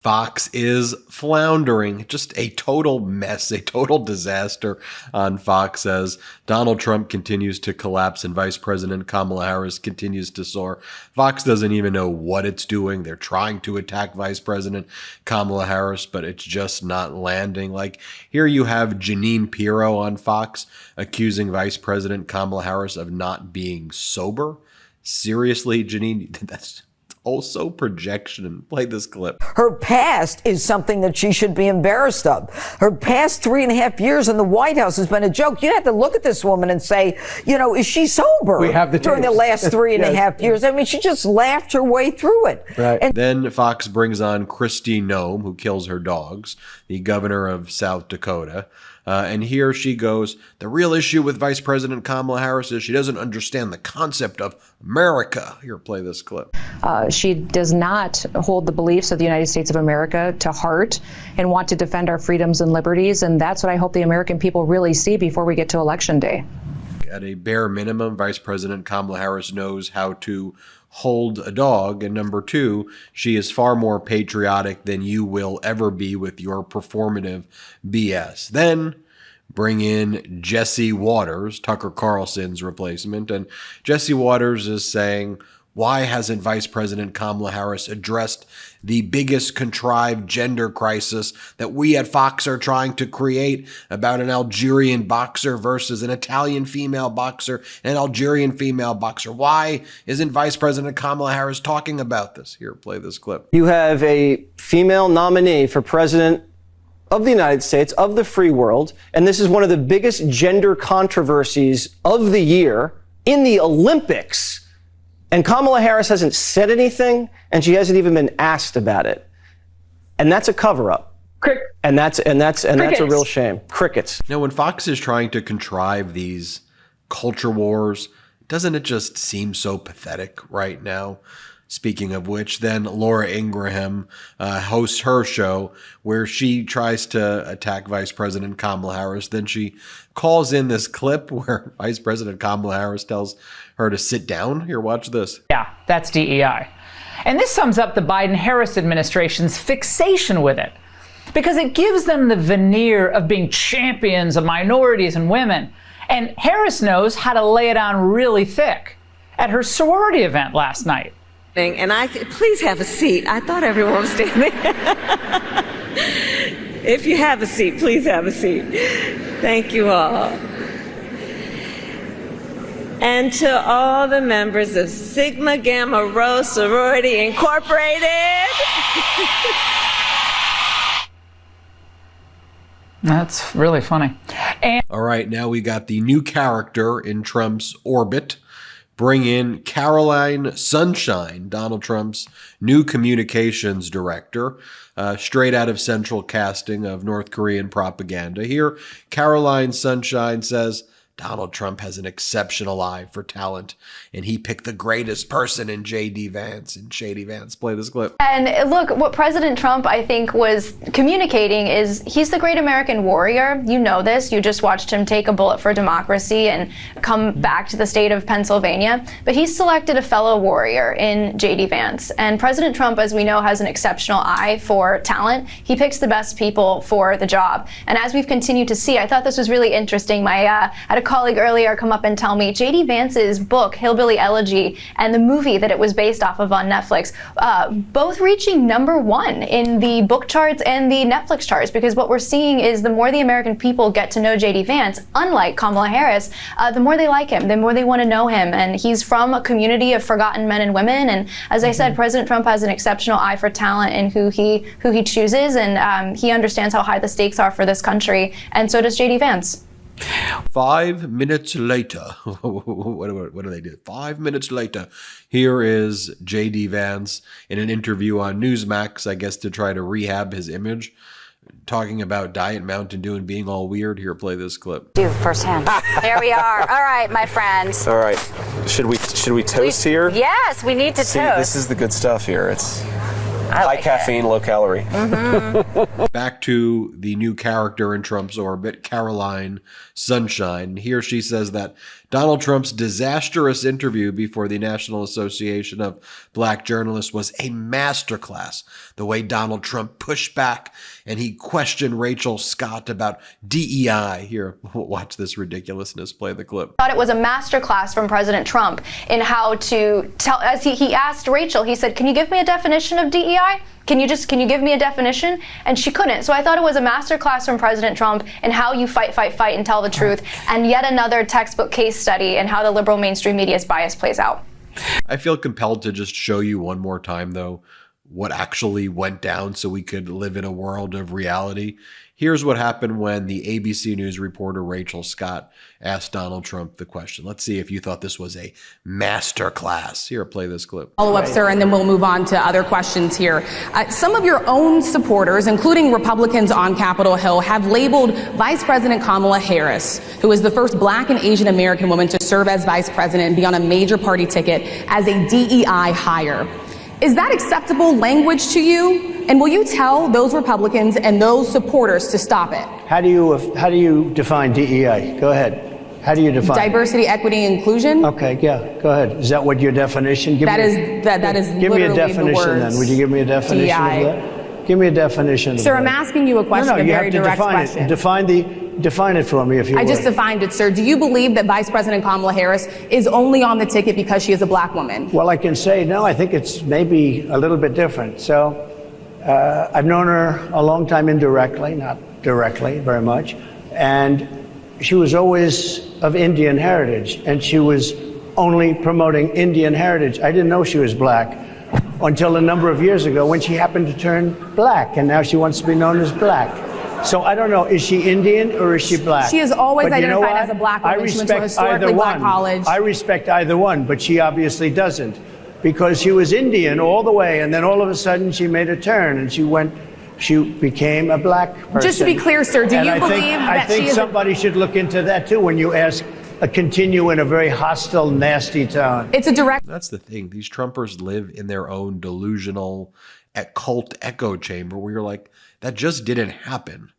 Fox is floundering, just a total mess, a total disaster on Fox as Donald Trump continues to collapse and Vice President Kamala Harris continues to soar. Fox doesn't even know what it's doing. They're trying to attack Vice President Kamala Harris, but it's just not landing. Like, here you have Jeanine Pirro on Fox accusing Vice President Kamala Harris of not being sober. Seriously, Jeanine, that's also projection. Play this clip. Her past is something that she should be embarrassed of. Her past 3.5 years in the White House has been a joke. You have to look at this woman and say, you know, is she sober? We have the during the last 3.5 years. I mean, she just laughed her way through it. Right. And then Fox brings on Kristi Noem, who kills her dogs, the governor of South Dakota. And here she goes, the real issue with Vice President Kamala Harris is she doesn't understand the concept of America. Here, play this clip. She does not hold the beliefs of the United States of America to heart and want to defend our freedoms and liberties. And that's what I hope the American people really see before we get to Election Day. At a bare minimum, Vice President Kamala Harris knows how to hold a dog. And number two, she is far more patriotic than you will ever be with your performative BS. Then bring in Jesse Waters, Tucker Carlson's replacement. And Jesse Waters is saying, why hasn't Vice President Kamala Harris addressed the biggest contrived gender crisis that we at Fox are trying to create about an Algerian boxer versus an Italian female boxer, an Algerian female boxer? Why isn't Vice President Kamala Harris talking about this? Here, play this clip. You have a female nominee for president of the United States, of the free world, and this is one of the biggest gender controversies of the year in the Olympics. And Kamala Harris hasn't said anything, and she hasn't even been asked about it. And that's a cover-up. And that's a real shame. Crickets. Now, when Fox is trying to contrive these culture wars, doesn't it just seem so pathetic right now? Speaking of which, then Laura Ingraham hosts her show where she tries to attack Vice President Kamala Harris. Then she calls in this clip where Vice President Kamala Harris tells her to sit down. Here, watch this. Yeah, that's DEI. And this sums up the Biden-Harris administration's fixation with it, because it gives them the veneer of being champions of minorities and women. And Harris knows how to lay it on really thick at her sorority event last night. And please have a seat. I thought everyone was standing. If you have a seat, please have a seat. Thank you all. And to all the members of Sigma Gamma Rho Sorority Incorporated. That's really funny. And all right, now we got the new character in Trump's orbit. Bring in Caroline Sunshine, Donald Trump's new communications director, straight out of Central Casting of North Korean propaganda. Here, Caroline Sunshine says, Donald Trump has an exceptional eye for talent, and he picked the greatest person in J.D. Vance and Shady Vance. Play this clip. And look, what President Trump, I think, was communicating is he's the great American warrior. You know this. You just watched him take a bullet for democracy and come back to the state of Pennsylvania. But he selected a fellow warrior in J.D. Vance. And President Trump, as we know, has an exceptional eye for talent. He picks the best people for the job. And as we've continued to see, I thought this was really interesting. I had a colleague earlier come up and tell me J.D. Vance's book, Hillbilly Elegy, and the movie that it was based off of on Netflix, both reaching #1 in the book charts and the Netflix charts, because what we're seeing is the more the American people get to know J.D. Vance, unlike Kamala Harris, the more they like him, the more they want to know him. And he's from a community of forgotten men and women. And as I said, President Trump has an exceptional eye for talent in who he chooses, and he understands how high the stakes are for this country. And so does J.D. Vance. 5 minutes later, what do they do? 5 minutes later, here is J.D. Vance in an interview on Newsmax, I guess to try to rehab his image, talking about Diet Mountain Dew and being all weird. Here, play this clip. Do firsthand. There we are. All right, my friends. All right. Should we toast here? Yes, we need to See, toast. this is the good stuff here. It's high caffeine, low calorie. Mm-hmm. Back to the new character in Trump's orbit, Caroline Sunshine. Here she says that Donald Trump's disastrous interview before the National Association of Black Journalists was a masterclass. The way Donald Trump pushed back and he questioned Rachel Scott about DEI. Here, watch this ridiculousness. Play the clip. I thought it was a masterclass from President Trump in how to tell, as he asked Rachel, he said, can you give me a definition of DEI? Can you give me a definition? And she couldn't. So I thought it was a masterclass from President Trump in how you fight, and tell the truth. And yet another textbook case study in how the liberal mainstream media's bias plays out. I feel compelled to just show you one more time, though, what actually went down so we could live in a world of reality. Here's what happened when the ABC News reporter Rachel Scott asked Donald Trump the question. Let's see if you thought this was a master class. Here, play this clip. Follow up, sir, and then we'll move on to other questions here. Some of your own supporters, including Republicans on Capitol Hill, have labeled Vice President Kamala Harris, who is the first Black and Asian American woman to serve as vice president and be on a major party ticket, as a DEI hire. Is that acceptable language to you? And will you tell those Republicans and those supporters to stop it? How do you define DEI? Go ahead. How do you define diversity, equity, inclusion? Okay, yeah, go ahead. Is that what your definition? That is give me a definition then. Would you give me a definition DEI. of that? Give me a definition. Sir, of that. I'm asking you a question, No, a you very have to direct define question. it. Define it for me, if you would. I just defined it, sir. Do you believe that Vice President Kamala Harris is only on the ticket because she is a Black woman? Well, I can say no. I think it's maybe a little bit different. So I've known her a long time indirectly, not directly very much, and she was always of Indian heritage, and she was only promoting Indian heritage. I didn't know she was Black until a number of years ago when she happened to turn Black, and now she wants to be known as Black. So I don't know, is she Indian or is she Black? She is always identified as a Black woman. She went to a historically Black college. I respect either one, but she obviously doesn't, because she was Indian all the way, and then all of a sudden she made a turn and she became a Black person. Just to be clear, sir, do you believe that she is? I think somebody should look into that too when you ask continue in a very hostile, nasty tone. It's a direct. That's the thing. These Trumpers live in their own delusional cult echo chamber where you're like, that just didn't happen.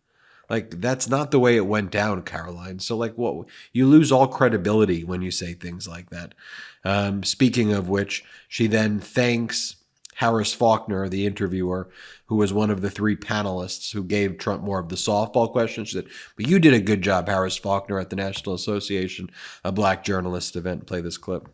Like, that's not the way it went down, Caroline. So, like, what? You lose all credibility when you say things like that. Speaking of which, she then thanks Harris Faulkner, the interviewer, who was one of the three panelists who gave Trump more of the softball questions. She said, but you did a good job, Harris Faulkner, at the National Association of Black Journalists event. Play this clip.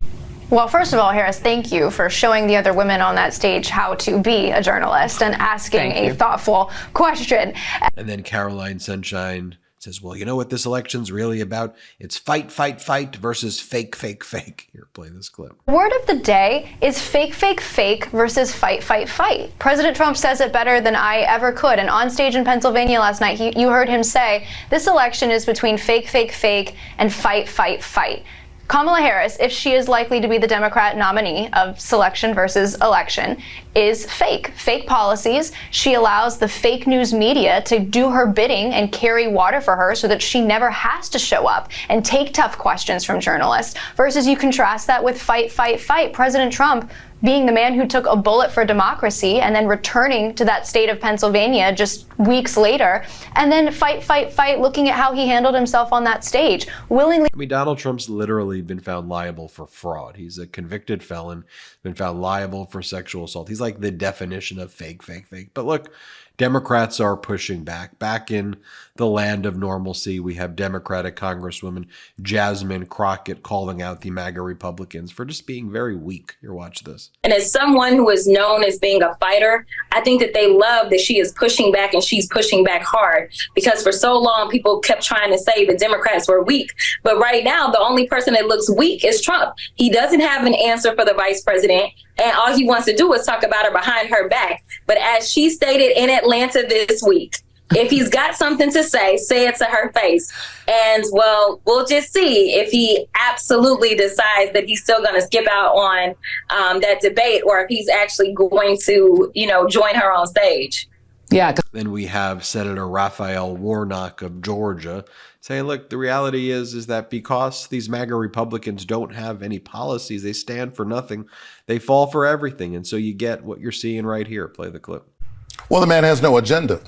Well, first of all, Harris, thank you for showing the other women on that stage how to be a journalist and asking a thoughtful question. And then Caroline Sunshine says, well, you know what this election's really about? It's fight versus fake. Here, play this clip. Word of the day is fake versus fight. President Trump says it better than I ever could. And on stage in Pennsylvania last night, you heard him say, this election is between fake and fight. Kamala Harris, if she is likely to be the Democrat nominee of selection versus election, is fake policies. She allows the fake news media to do her bidding and carry water for her so that she never has to show up and take tough questions from journalists. Versus you contrast that with fight. President Trump being the man who took a bullet for democracy and then returning to that state of Pennsylvania just weeks later, and then fight, looking at how he handled himself on that stage, willingly. I mean, Donald Trump's literally been found liable for fraud. He's a convicted felon, been found liable for sexual assault. He's like the definition of fake. But look, Democrats are pushing back. Back in the land of normalcy, we have Democratic Congresswoman Jasmine Crockett calling out the MAGA Republicans for just being very weak. Here, watch this. And as someone who is known as being a fighter, I think that they love that she is pushing back, and she's pushing back hard, because for so long people kept trying to say the Democrats were weak. But right now, the only person that looks weak is Trump. He doesn't have an answer for the vice president, and all he wants to do is talk about her behind her back. But as she stated in Atlanta this week, if he's got something to say it to her face. And, well, we'll just see if he absolutely decides that he's still going to skip out on that debate, or if he's actually going to, join her on stage. Yeah. Then we have Senator Raphael Warnock of Georgia saying, look, the reality is that because these MAGA Republicans don't have any policies, they stand for nothing, they fall for everything. And so you get what you're seeing right here. Play the clip. Well, the man has no agenda.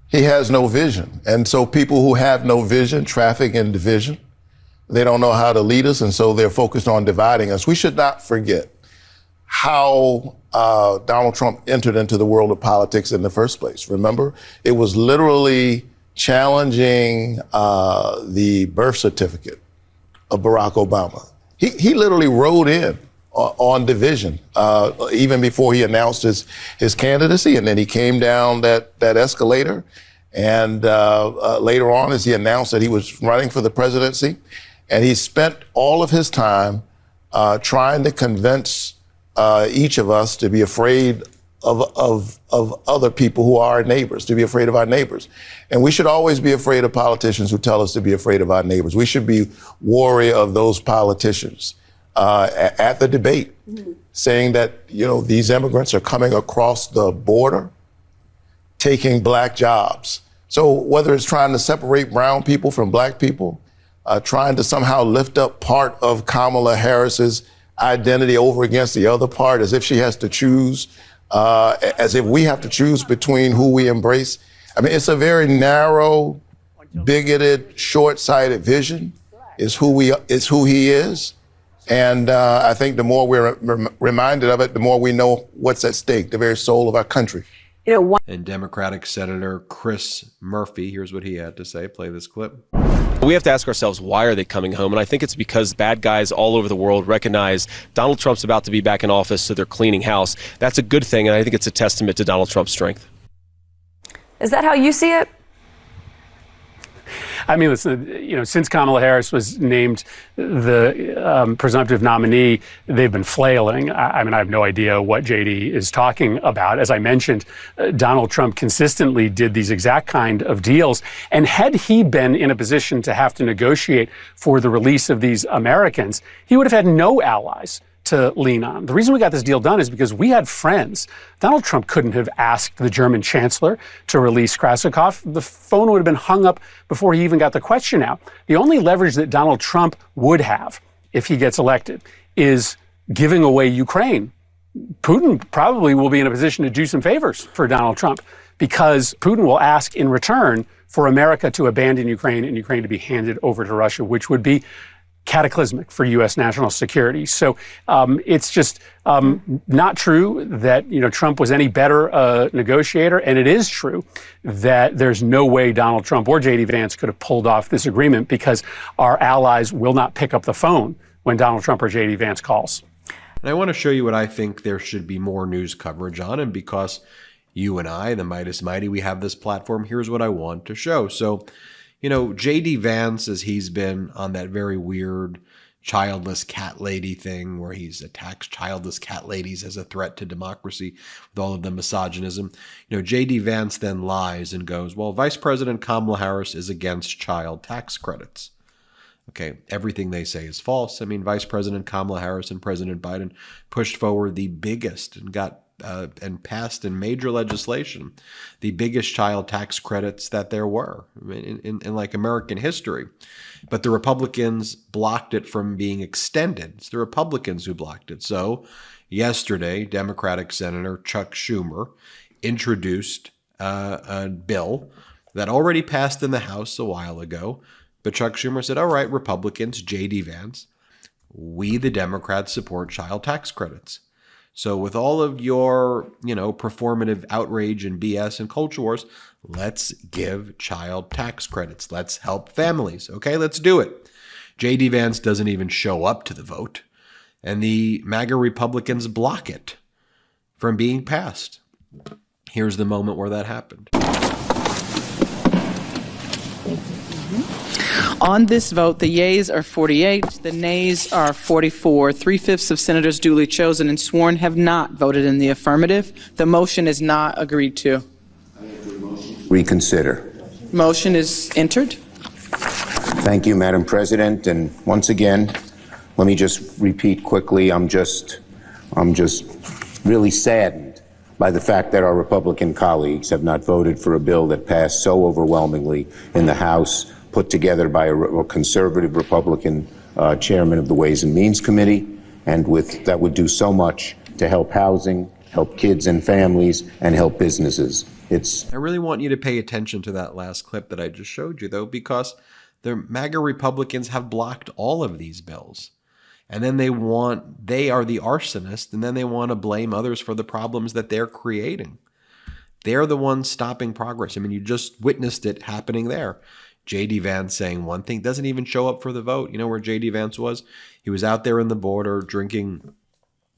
He has no vision. And so people who have no vision traffic in division. They don't know how to lead us, and so they're focused on dividing us. We should not forget how Donald Trump entered into the world of politics in the first place. Remember, it was literally challenging the birth certificate of Barack Obama. He literally rode in on division, even before he announced his candidacy, and then he came down that escalator. And later on, as he announced that he was running for the presidency, and he spent all of his time trying to convince each of us to be afraid of other people who are our neighbors, to be afraid of our neighbors. And we should always be afraid of politicians who tell us to be afraid of our neighbors. We should be wary of those politicians at the debate, saying that, these immigrants are coming across the border, taking black jobs. So whether it's trying to separate brown people from black people, trying to somehow lift up part of Kamala Harris's identity over against the other part, as if she has to choose, as if we have to choose between who we embrace. I mean, it's a very narrow, bigoted, short-sighted vision. Is who he is. And I think the more we're reminded of it, the more we know what's at stake, the very soul of our country. And Democratic Senator Chris Murphy, here's what he had to say. Play this clip. We have to ask ourselves, why are they coming home? And I think it's because bad guys all over the world recognize Donald Trump's about to be back in office, so they're cleaning house. That's a good thing, and I think it's a testament to Donald Trump's strength. Is that how you see it? I mean, listen, since Kamala Harris was named the presumptive nominee, they've been flailing. I mean, I have no idea what JD is talking about. As I mentioned, Donald Trump consistently did these exact kind of deals. And had he been in a position to have to negotiate for the release of these Americans, he would have had no allies to lean on. The reason we got this deal done is because we had friends. Donald Trump couldn't have asked the German chancellor to release Krasikov. The phone would have been hung up before he even got the question out. The only leverage that Donald Trump would have if he gets elected is giving away Ukraine. Putin probably will be in a position to do some favors for Donald Trump because Putin will ask in return for America to abandon Ukraine and Ukraine to be handed over to Russia, which would be cataclysmic for U.S. national security. So it's just not true that Trump was any better a negotiator, and it is true that there's no way Donald Trump or J.D. Vance could have pulled off this agreement because our allies will not pick up the phone when Donald Trump or J.D. Vance calls. And I want to show you what I think there should be more news coverage on, and because you and I, the Midas Mighty, we have this platform, here's what I want to show. So J.D. Vance, as he's been on that very weird childless cat lady thing where he's attacks childless cat ladies as a threat to democracy with all of the misogynism. J.D. Vance then lies and goes, well, Vice President Kamala Harris is against child tax credits. Okay, everything they say is false. I mean, Vice President Kamala Harris and President Biden pushed forward the biggest and got and passed in major legislation the biggest child tax credits that there were in like American history. But the Republicans blocked it from being extended. It's the Republicans who blocked it. So yesterday, Democratic Senator Chuck Schumer introduced a bill that already passed in the House a while ago. But Chuck Schumer said, all right, Republicans, J.D. Vance, we the Democrats support child tax credits. So with all of your, performative outrage and BS and culture wars, let's give child tax credits. Let's help families. Okay, let's do it. J.D. Vance doesn't even show up to the vote, and the MAGA Republicans block it from being passed. Here's the moment where that happened. On this vote, the yeas are 48, the nays are 44. 3/5 of senators duly chosen and sworn have not voted in the affirmative. The motion is not agreed to. Reconsider. Motion is entered. Thank you, Madam President. And once again, let me just repeat quickly, I'm just really saddened by the fact that our Republican colleagues have not voted for a bill that passed so overwhelmingly in the House, put together by a conservative Republican chairman of the Ways and Means Committee, and that would do so much to help housing, help kids and families, and help businesses. I really want you to pay attention to that last clip that I just showed you, though, because The MAGA Republicans have blocked all of these bills. And then they are the arsonist, and then they want to blame others for the problems that they're creating. They're the ones stopping progress. I mean, you just witnessed it happening there. J.D. Vance saying one thing, doesn't even show up for the vote. You know where J.D. Vance was? He was out there in the border drinking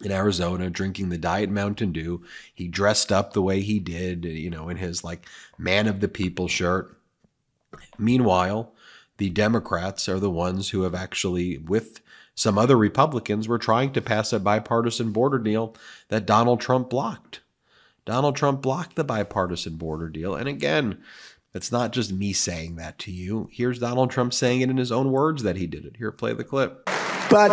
in Arizona, drinking the Diet Mountain Dew. He dressed up the way he did, you know, in his like man of the people shirt. Meanwhile, the Democrats are the ones who have actually, with some other Republicans, were trying to pass a bipartisan border deal that Donald Trump blocked. Donald Trump blocked the bipartisan border deal. And again, it's not just me saying that to you. Here's Donald Trump saying it in his own words that he did it. Here, play the clip. But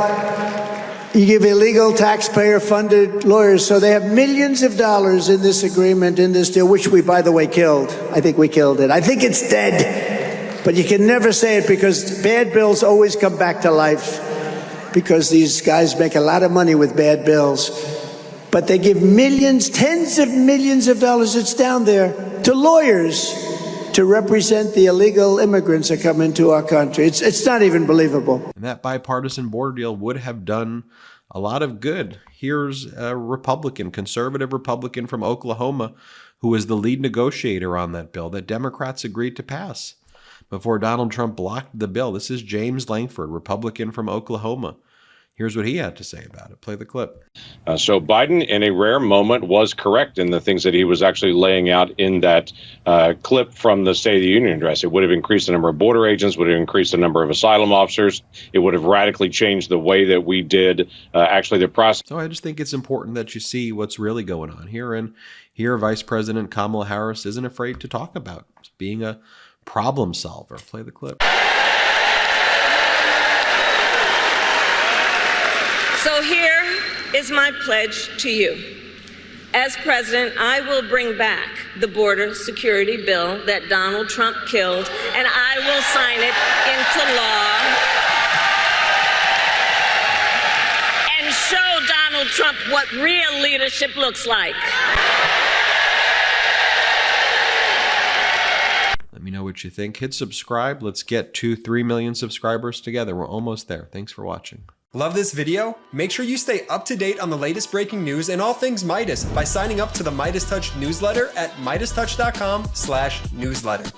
you give illegal taxpayer-funded lawyers, so they have millions of dollars in this agreement, in this deal, which we, by the way, killed. I think we killed it. I think it's dead. But you can never say it because bad bills always come back to life because these guys make a lot of money with bad bills. But they give millions, tens of millions of dollars, it's down there, to lawyers to represent the illegal immigrants that come into our country. It's not even believable. And that bipartisan border deal would have done a lot of good. Here's a Republican, conservative Republican from Oklahoma, who was the lead negotiator on that bill that Democrats agreed to pass before Donald Trump blocked the bill. This is James Lankford, Republican from Oklahoma. Here's what he had to say about it. Play the clip. So Biden, in a rare moment, was correct in the things that he was actually laying out in that clip from the State of the Union address. It would have increased the number of border agents, would have increased the number of asylum officers. It would have radically changed the way that we did actually the process. So I just think it's important that you see what's really going on here. And here, Vice President Kamala Harris isn't afraid to talk about being a problem solver. Play the clip. So here is my pledge to you. As president, I will bring back the border security bill that Donald Trump killed, and I will sign it into law and show Donald Trump what real leadership looks like. Let me know what you think. Hit subscribe. Let's get to 3 million subscribers together. We're almost there. Thanks for watching. Love this video? Make sure you stay up to date on the latest breaking news and all things Meidas by signing up to the MeidasTouch newsletter at MeidasTouch.com/newsletter.